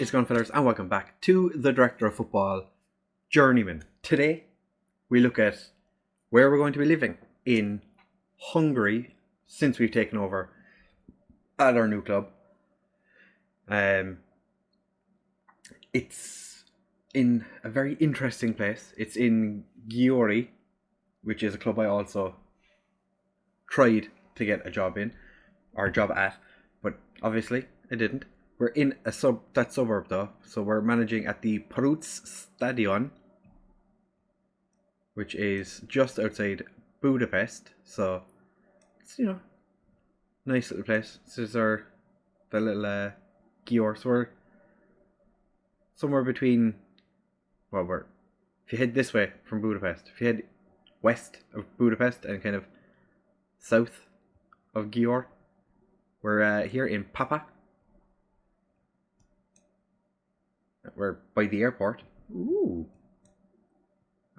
is going, fellas, and welcome back to the Director of Football, Journeyman. Today, we look at where we're going to be living in Hungary since we've taken over at our new club. It's in a very interesting place. It's in Győri, which is a club I also tried to get a job in, or a job at, but obviously I didn't. We're in that suburb though, so we're managing at the Pruts Stadion, which is just outside Budapest. So it's, nice little place. This is the little Győr. So we're somewhere between, if you head this way from Budapest, if you head west of Budapest and kind of south of Győr, we're here in Pápa. We're by the airport. Ooh.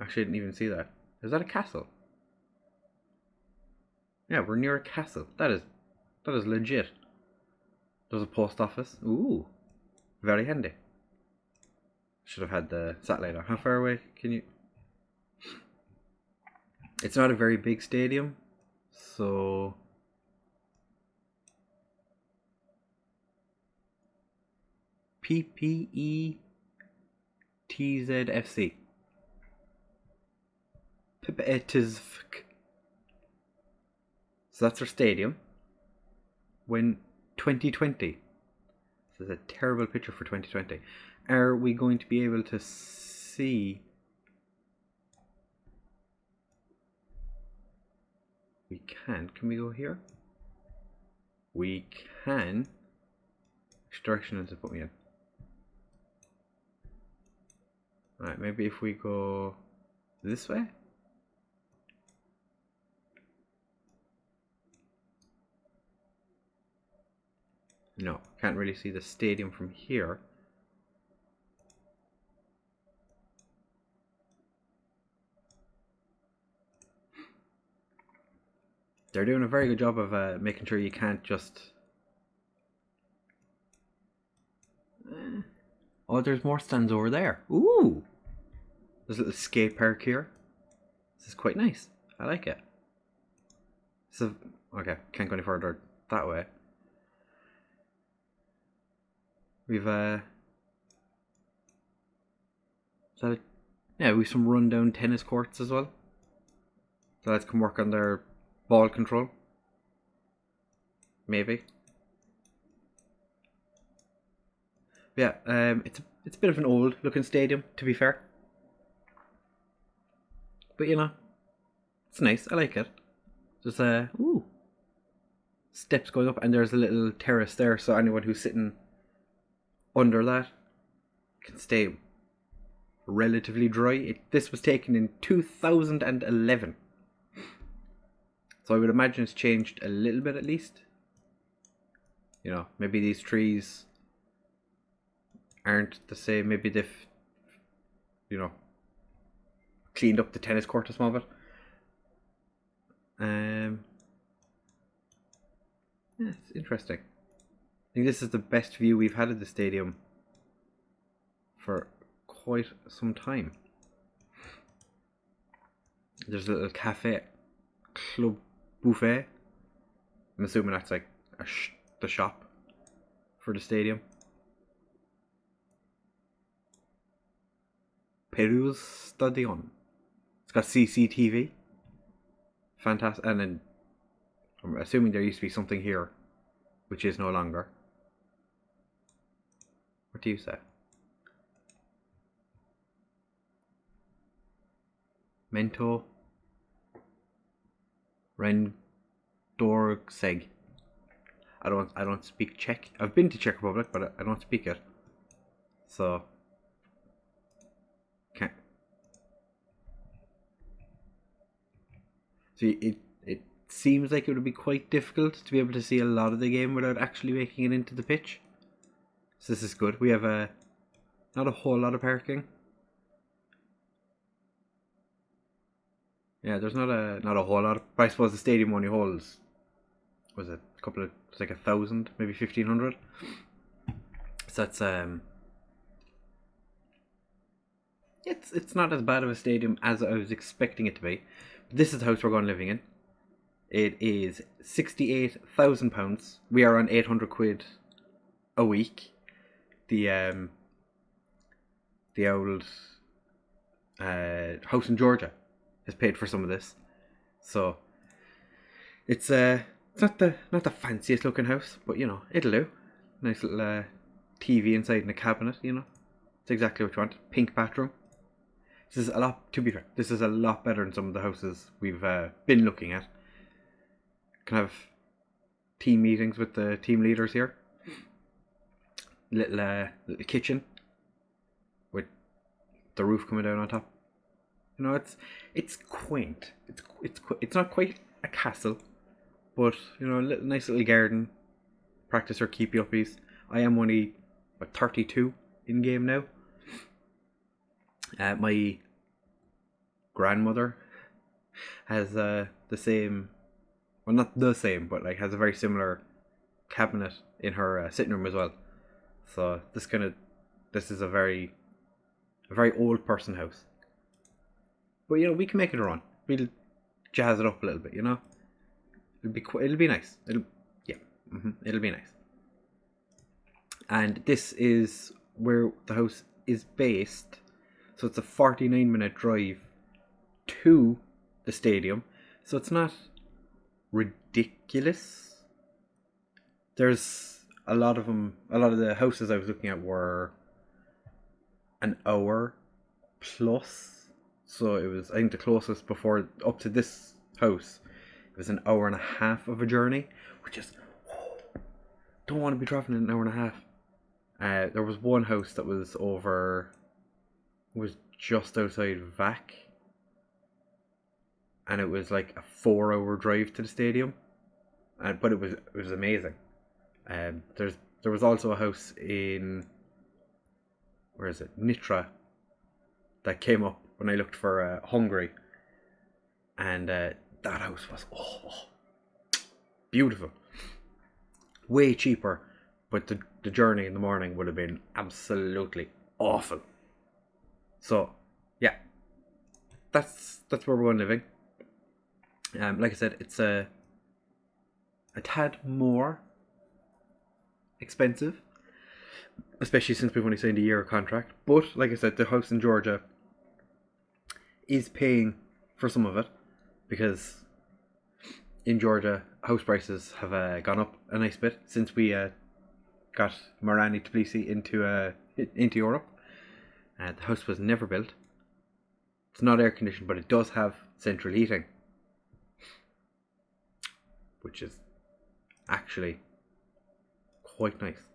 Actually, I didn't even see that. Is that a castle? Yeah, we're near a castle. That is legit. There's a post office. Ooh. Very handy. Should have had the satellite on. How far away can you... It's not a very big stadium, so... PPE TZFC. PPETZFK. So that's our stadium. When 2020. This is a terrible picture for 2020. Are we going to be able to see? We can. Can we go here? We can. Which direction does it put me in? Alright, maybe if we go this way? No, can't really see the stadium from here. They're doing a very good job of making sure you can't just... Oh, there's more stands over there. Ooh! There's a little skate park here. This is quite nice. I like it. So, okay, can't go any further that way. We've we've some rundown tennis courts as well. The lads can work on their ball control. Maybe. Yeah, it's a bit of an old looking stadium, to be fair. But it's nice. I like it. There's steps going up, and there's a little terrace there, so anyone who's sitting under that can stay relatively dry. This was taken in 2011, so I would imagine it's changed a little bit at least. Maybe these trees aren't the same. Maybe they've cleaned up the tennis court a small bit. It's interesting. I think this is the best view we've had of the stadium for quite some time. There's a little cafe, Club Buffet. I'm assuming that's like the shop for the stadium. Perus Stadion. It's got CCTV. Fantastic. And then I'm assuming there used to be something here, which is no longer. What do you say? Mento Rendorgseg. I don't speak Czech. I've been to Czech Republic, but I don't speak it. So can't. So it seems like it would be quite difficult to be able to see a lot of the game without actually making it into the pitch. So this is good. We have not a whole lot of parking. Yeah, there's not a whole lot. But I suppose the stadium only holds, it's like 1,000, maybe 1,500. So that's it's not as bad of a stadium as I was expecting it to be. This is the house we're going living in. It is £68,000. We are on £800 a week. The old house in Georgia has paid for some of this, so it's not the fanciest looking house, but you know, it'll do. Nice little TV inside in a cabinet, you know. It's exactly what you want. Pink bathroom. This is a lot, to be fair, this is a lot better than some of the houses we've been looking at. Can have team meetings with the team leaders here. Little kitchen with the roof coming down on top. You know, it's quaint. It's not quite a castle, but you know, a nice little garden. Practice or keep you uppies. I am only 32 in game now. My grandmother has the same, well, not the same, but like has a very similar cabinet in her sitting room as well. So this is a very old person house. But you know, we can make it a run. We'll jazz it up a little bit, you know. It'll be nice. It'll be nice. And this is where the house is based. So it's a 49-minute drive to the stadium. So it's not ridiculous. There's a lot of them. A lot of the houses I was looking at were an hour plus. So it was, I think the closest before up to this house, it was an hour and a half of a journey, which is, don't want to be traveling an hour and a half. There was one house that was just outside Vac, and it was like a 4-hour drive to the stadium, but it was amazing. There was also a house in, where is it, Nitra, that came up when I looked for Hungary, and that house was beautiful, way cheaper, but the journey in the morning would have been absolutely awful. So yeah, that's where we're going living. Like I said, it's a tad more expensive, especially since we've only signed a year contract. But like I said, the house in Georgia is paying for some of it, because in Georgia house prices have gone up a nice bit since we got Merani Tbilisi into Europe. The house was never built. It's not air conditioned, but it does have central heating, which is actually quite nice.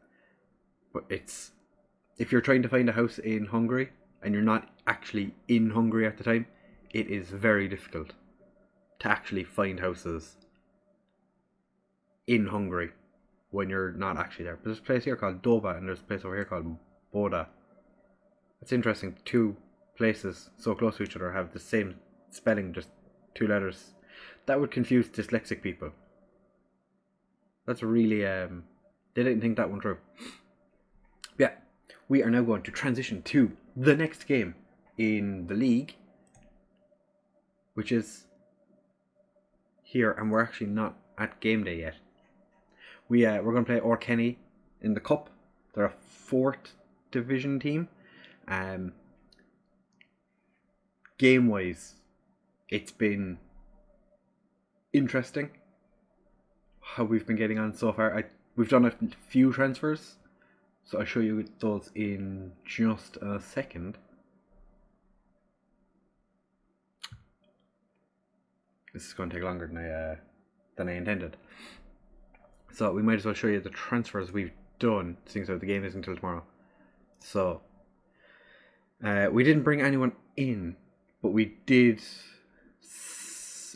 But if you're trying to find a house in Hungary and you're not actually in Hungary at the time, it is very difficult to actually find houses in Hungary when you're not actually there. But there's a place here called Doba, and there's a place over here called Boda. It's interesting, two places so close to each other have the same spelling, just two letters. That would confuse dyslexic people. That's really, they didn't think that one through. Yeah, we are now going to transition to the next game in the league, which is here, and we're actually not at game day yet. We're going to play Orkenny in the cup. They're a 4th division team. Game wise, it's been interesting how we've been getting on so far. We've done a few transfers, so I'll show you those in just a second. This is going to take longer than I intended. So we might as well show you the transfers we've done, seeing as the game isn't until tomorrow. So we didn't bring anyone in, but we did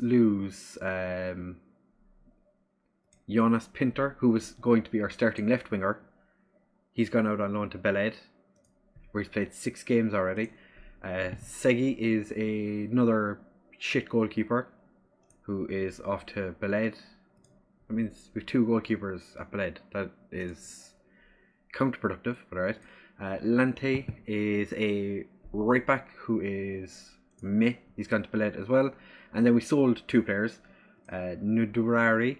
lose Jonas Pinter, who was going to be our starting left winger. He's gone out on loan to Beled, where he's played 6 games already. Segi is another shit goalkeeper who is off to Beled. I mean, we have 2 goalkeepers at Beled. That is counterproductive, but alright. Lante is a right back who is meh. He's gone to Ballet as well. And then we sold 2 players. Nuduvari.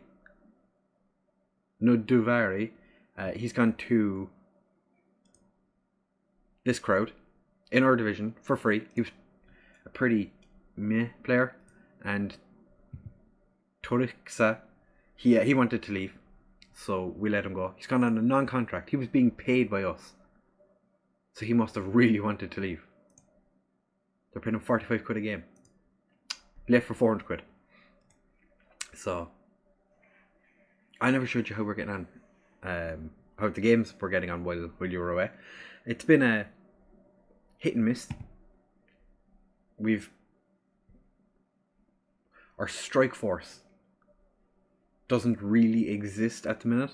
He's gone to this crowd in our division for free. He was a pretty meh player. And Torixa, he wanted to leave, so we let him go. He's gone on a non-contract. He was being paid by us, so he must have really wanted to leave. They're paying him 45 quid a game. Left for 400 quid. So I never showed you how we're getting on, how the games we're getting on while you were away. It's been a hit and miss. Our strike force doesn't really exist at the minute.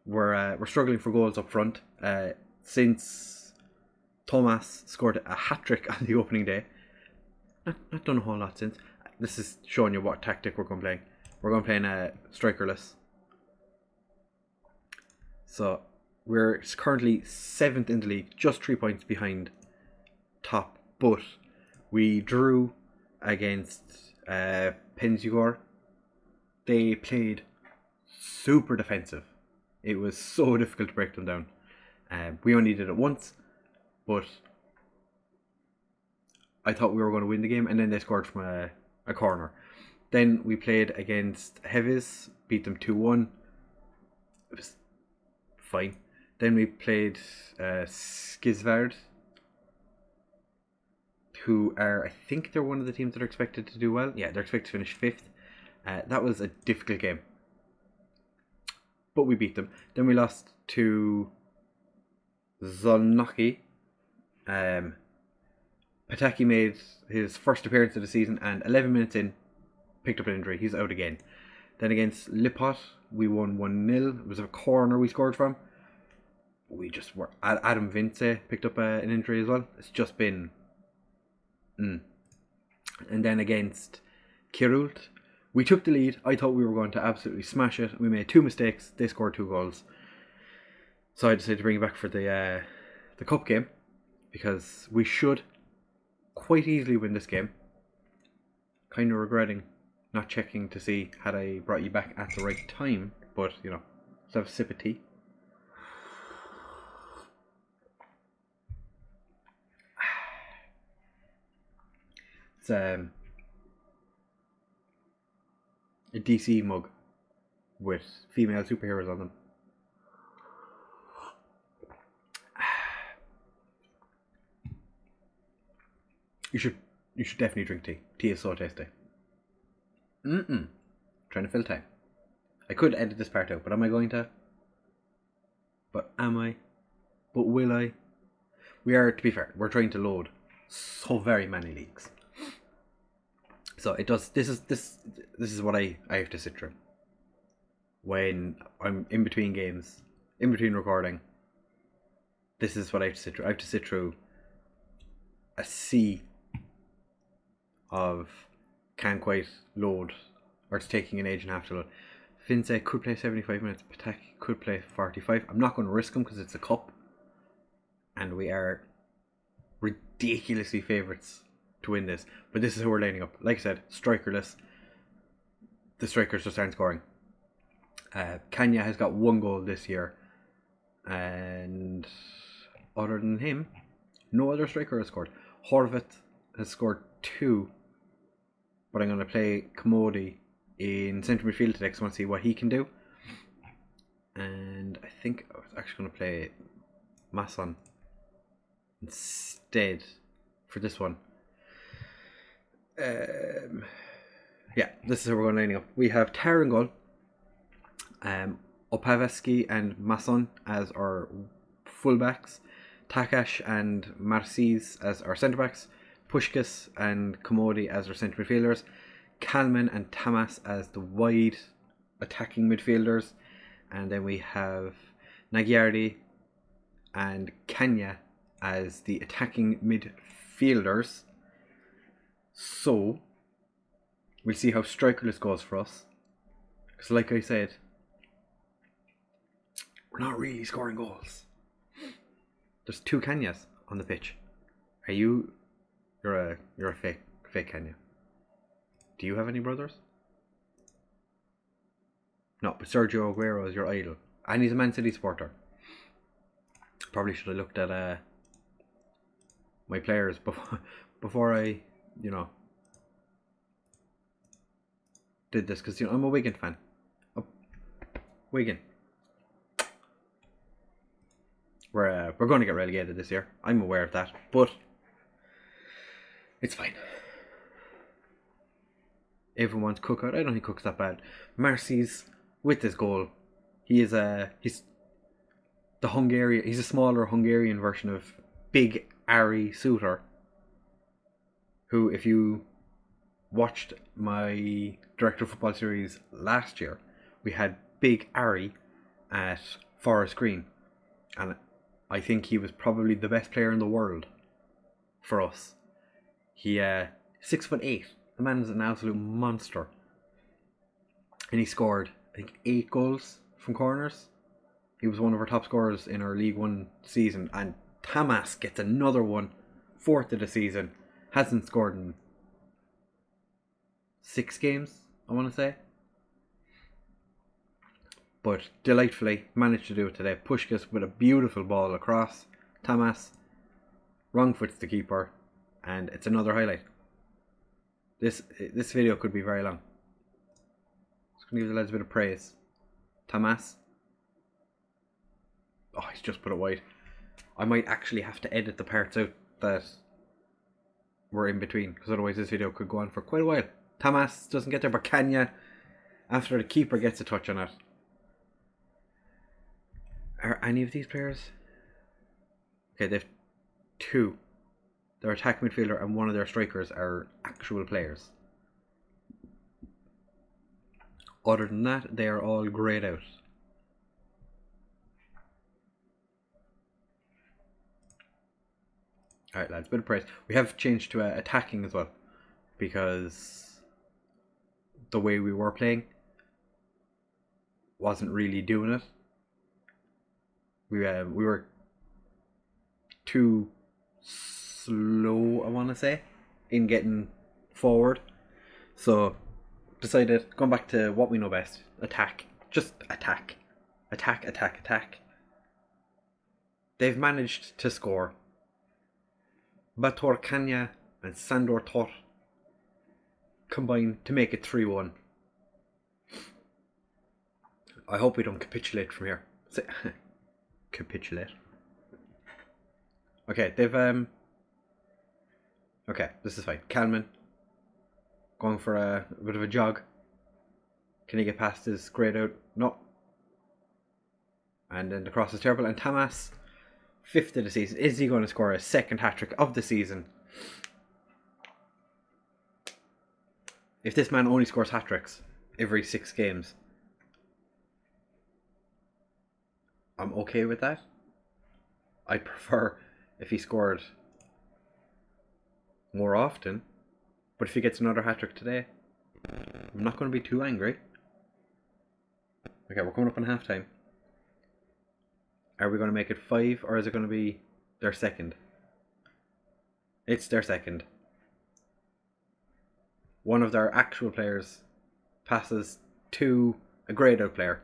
We're struggling for goals up front. Since Thomas scored a hat-trick on the opening day. Not done a whole lot since. This is showing you what tactic we're going to play. We're going to play strikerless. So we're currently 7th in the league, just 3 points behind top. But we drew against Penzugor. They played super defensive. It was so difficult to break them down. We only did it once, but I thought we were going to win the game, and then they scored from a corner. Then we played against Heves, beat them 2-1. It was fine. Then we played Skizvard, who are, I think they're one of the teams that are expected to do well. Yeah, they're expected to finish 5th. That was a difficult game, but we beat them. Then we lost to Zolnoki. Pataki made his first appearance of the season, and 11 minutes in, picked up an injury. He's out again. Then against Lipot, we won 1-0. It was a corner we scored from. We just were... Adam Vince picked up an injury as well. It's just been... And then against Kirult, we took the lead. I thought we were going to absolutely smash it. We made 2 mistakes. They scored 2 goals. So I decided to bring it back for the cup game, because we should quite easily win this game. Kind of regretting not checking to see had I brought you back at the right time, but you know, let's have a sip of tea. It's a DC mug with female superheroes on them. You should definitely drink tea. Tea is so tasty. Trying to fill time. I could edit this part out, but am I going to? But am I? But will I? We are, to be fair, we're trying to load so very many leagues. So it does. This is what I have to sit through when I'm in between games, in between recording. This is what I have to sit through. I have to sit through a sea of can't quite load, or it's taking an age and a half to load. Finse could play 75 minutes. Pataki could play 45. I'm not going to risk him because it's a cup, and we are ridiculously favourites to win this. But this is who we're lining up. Like I said, strikerless. The strikers just aren't scoring. Kanya has got 1 goal this year, and other than him, no other striker has scored. Horvat has scored 2, but I'm going to play Commodi in centre midfield today because I want to see what he can do. And I think I was actually going to play Masson instead for this one. Yeah, this is how we're going to line up. We have Tarangol, Opaveski and Masson as our fullbacks, Takash and Marcis as our centre backs, Pushkas and Commodi as our centre midfielders, Kalman and Tamas as the wide attacking midfielders, and then we have Nagyardi and Kanya as the attacking midfielders. So we'll see how strikerless goes for us, because like I said, we're not really scoring goals. There's 2 Kanyas on the pitch. Are you? You're a fake Kenya. Do you have any brothers? No, but Sergio Aguero is your idol, and he's a Man City supporter. Probably should have looked at my players before I, did this, because I'm a Wigan fan. Wigan. We're going to get relegated this year. I'm aware of that, but it's fine. Everyone's Cookout. I don't think Cook's that bad. Marcy's with his goal. He's the Hungarian. He's a smaller Hungarian version of Big Ari Suter, who, if you watched my Director of Football series last year, we had Big Ari at Forest Green, and I think he was probably the best player in the world for us. He 6'8". The man is an absolute monster, and he scored, I think, 8 goals from corners. He was one of our top scorers in our League One season, and Tamas gets another one, 4th of the season. Hasn't scored in 6 games, I want to say. But delightfully managed to do it today. Pushkas with a beautiful ball across. Tamas wrong foots the keeper, and it's another highlight. This video could be very long. Just gonna give the lads a bit of praise. Tamas. Oh, he's just put it wide. I might actually have to edit the parts out that were in between, because otherwise this video could go on for quite a while. Tamas doesn't get there, but Kenya, after the keeper gets a touch on it. Are any of these players? Okay, they have 2. Their attack midfielder and one of their strikers are actual players. Other than that, they are all greyed out. Alright lads, bit of praise. We have changed to attacking as well, because the way we were playing wasn't really doing it. We were too slow, I want to say, in getting forward. So decided, going back to what we know best, attack. Just attack. Attack, attack, attack. They've managed to score. Bator Kanya and Sandor Tor combined to make it 3-1. I hope we don't capitulate from here. Capitulate. Okay, they've okay, this is fine. Kalman going for a bit of a jog. Can he get past his grayed out? No. And then the cross is terrible. And Tamas, 5th of the season. Is he going to score a 2nd hat-trick of the season? If this man only scores hat-tricks every 6 games, I'm okay with that. I'd prefer if he scored more often, but if he gets another hat-trick today, I'm not going to be too angry. Okay, we're coming up on half-time. Are we going to make it 5, or is it going to be their 2nd? It's their 2nd. One of their actual players passes to a greyed out player.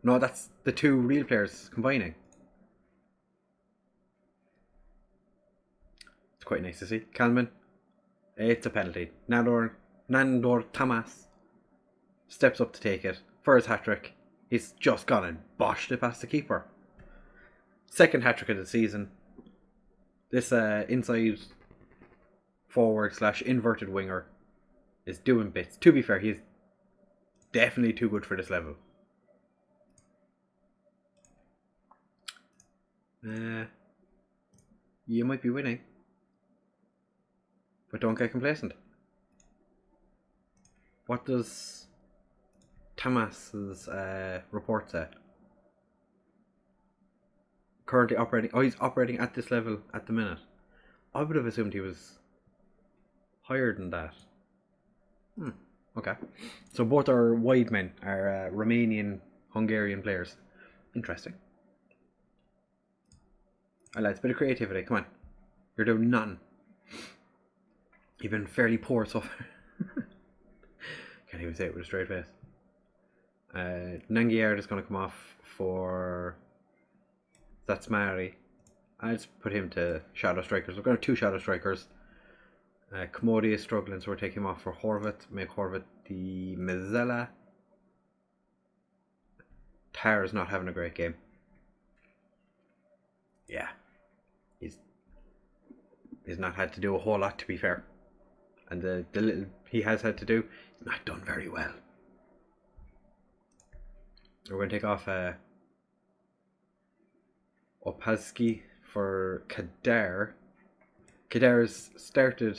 No, that's the 2 real players combining. It's quite nice to see. Kalman, it's a penalty. Nandor Tamas steps up to take it for his hat-trick. He's just gone and boshed it past the keeper. 2nd hat-trick of the season. This inside forward / inverted winger is doing bits. To be fair, he's definitely too good for this level. You might be winning, but don't get complacent. What does Tamas's report say? Currently operating. Oh, he's operating at this level at the minute. I would have assumed he was higher than that. Okay. So both our wide men are Romanian, Hungarian players. Interesting. Alright lads, bit of creativity, come on. You're doing nothing. You've been fairly poor so far. Can't even say it with a straight face. Nangiard is going to come off for... That's Mari. I'll just put him to shadow strikers. We're going to have 2 shadow strikers. Commodi is struggling, so we're taking him off for Horvat. Make Horvat the Mazzella. Tar is not having a great game. Yeah. He's not had to do a whole lot, to be fair. And the little he has had to do, he's not done very well. We're going to take off Opalski for Kadar. Kadar's started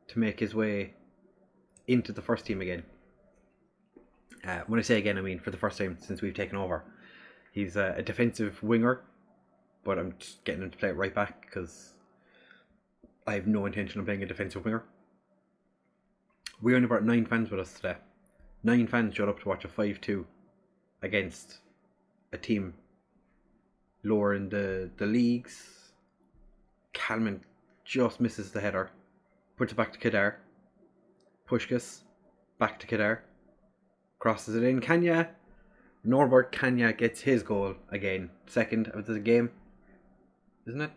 to make his way into the first team again. When I say again, I mean for the first time since we've taken over. He's a defensive winger, but I'm just getting him to play it right back because I have no intention of playing a defensive winger. We only brought 9 fans with us today. 9 fans showed up to watch a 5-2 against a team lower in the leagues. Kalman just misses the header. Puts it back to Kadar. Pushkas. Back to Kadar. Crosses it in. Kanya. Norbert Kanya gets his goal again. Second of the game. Isn't it?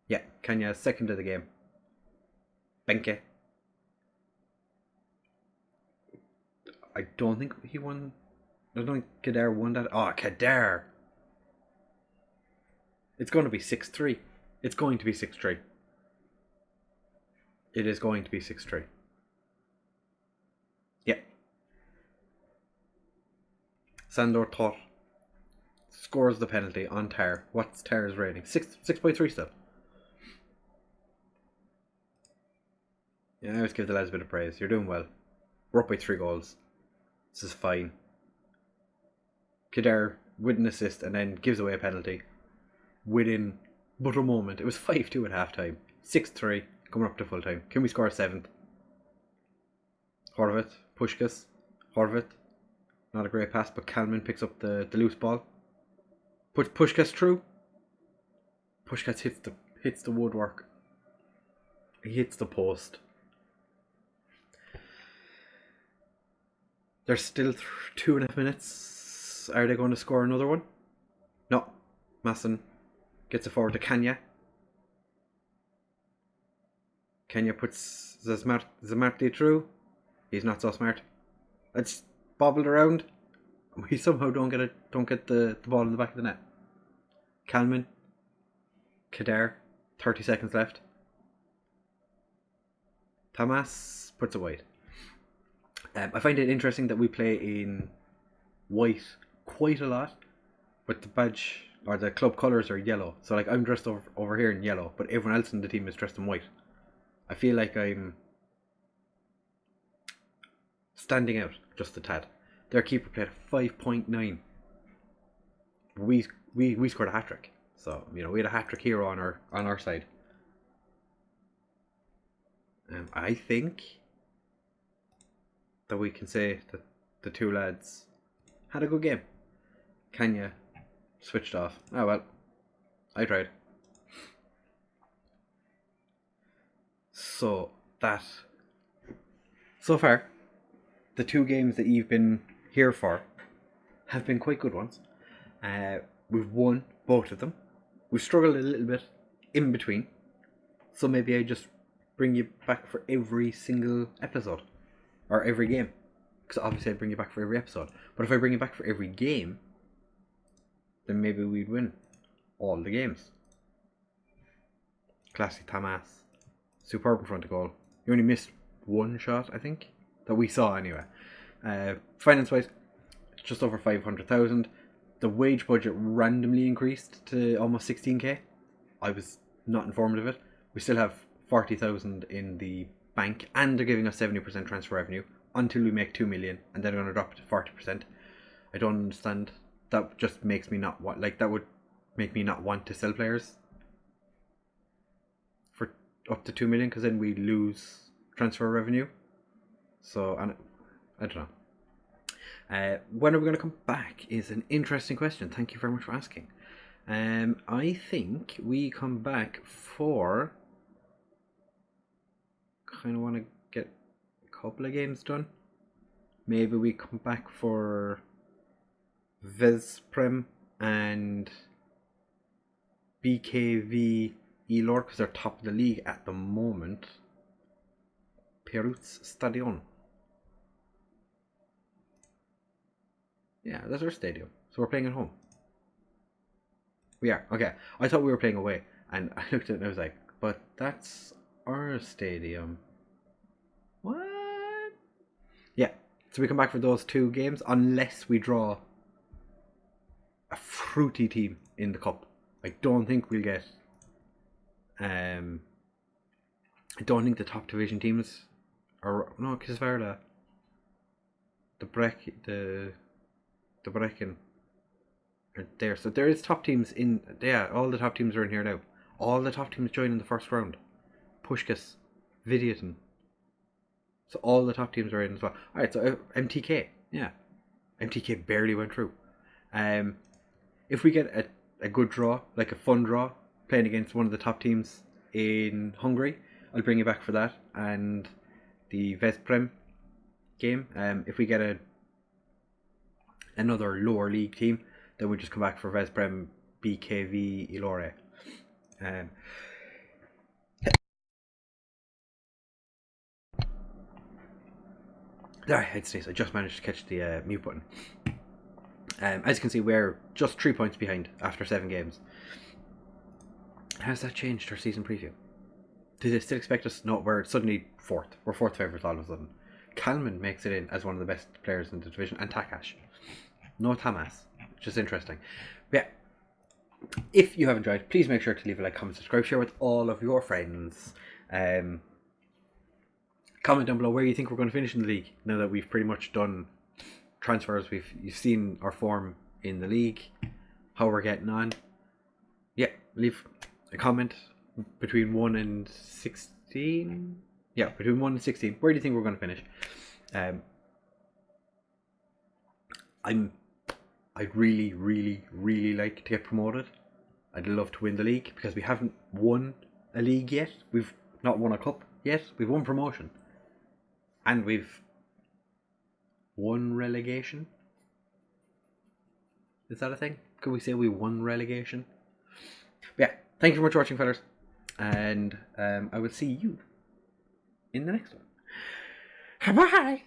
Yeah, Kanya second of the game. Benke. I don't think he won. I don't think Kadar won that. Oh, Kadar. It's going to be 6-3. It's going to be 6-3. It is going to be 6-3. Yeah. Sandor Tor scores the penalty on Tar. What's Tar's rating? 6.3 still. Yeah, I always give the lads a bit of praise. You're doing well. We're up by 3 goals. This is fine. Kadar with an assist and then gives away a penalty within but a moment. It was 5-2 at half time. 6-3 coming up to full time. Can we score a 7th? Horvat, Pushkas, Horvat. Not a great pass, but Kalman picks up the loose ball. Puts Pushkas through. Pushkas hits the woodwork. He hits the post. There's still 2.5 minutes. Are they going to score another one? No. Masson gets it forward to Kanya. Kenya puts Zamarty through. He's not so smart. It's bobbled around. We somehow don't get the ball in the back of the net. Kalman. Kadar. 30 seconds left. Tamas puts it wide. I find it interesting that we play in white quite a lot, but the badge or the club colours are yellow. So like I'm dressed over here in yellow, but everyone else in the team is dressed in white. I feel like I'm standing out just a tad. Their keeper played 5.9. We scored a hat-trick. So, you know, we had a hat-trick hero on our side. I think that we can say that the 2 lads had a good game. Kanya switched off. Oh well, I tried. So far, the 2 games that you've been here for have been quite good ones. We've won both of them. We've struggled a little bit in between. So maybe I just bring you back for every single episode. Or every game. Because obviously I bring you back for every episode. But if I bring you back for every game, then maybe we'd win all the games. Classic Tamas. Superb in front of goal. You only missed 1 shot, I think. That we saw anyway. Finance wise, just over 500,000. The wage budget randomly increased to almost 16k. I was not informed of it. We still have 40,000 in the bank, and they're giving us 70% transfer revenue until we make 2 million, and then they're going to drop it to 40%. I don't understand. That just makes me not want, like, that would make me not want to sell players for up to 2 million, because then we lose transfer revenue. So, and I don't know. When are we going to come back is an interesting question. Thank you very much for asking. I think we come back for... kind of want to get a couple of games done. Maybe we come back for Vesprem and BKV Elor, because they're top of the league at the moment. Perutz Stadion. Yeah, that's our stadium. So we're playing at home. We are. Okay. I thought we were playing away. And I looked at it and I was like, but that's our stadium. What? Yeah. So we come back for those 2 games unless we draw a fruity team in the cup. I don't think we'll get... I don't think the top division teams are... No, Kisvarda. The Brecken are there. So there is top teams in... Yeah, all the top teams are in here now. All the top teams join in the first round. Pushkas, Vidyatin. So all the top teams are in as well. Alright, so MTK. Yeah. MTK barely went through. If we get a good draw, like a fun draw, playing against one of the top teams in Hungary, I'll bring you back for that. And the Vesprem game, if we get another lower league team, then we just come back for Vesprem BKV Ilore. I just managed to catch the mute button. As you can see, we're just 3 points behind after 7 games. Has that changed our season preview? Did they still expect us? No, we're suddenly 4th. We're 4th favourites all of a sudden. Kalman makes it in as one of the best players in the division, and Takash. No Tamas, which is interesting. But yeah, if you have enjoyed, please make sure to leave a like, comment, subscribe, share with all of your friends. Comment down below where you think we're going to finish in the league now that we've pretty much done transfers. You've seen our form in the league, how we're getting on. Yeah, leave a comment between 1 and 16. Yeah, between 1 and 16. Where do you think we're going to finish? I'd really, really, really like to get promoted. I'd love to win the league because we haven't won a league yet. We've not won a cup yet. We've won promotion. And we've won relegation. Is that a thing? Could we say we won relegation? But yeah, thank you very much for watching, fellas. And I will see you in the next one. Bye.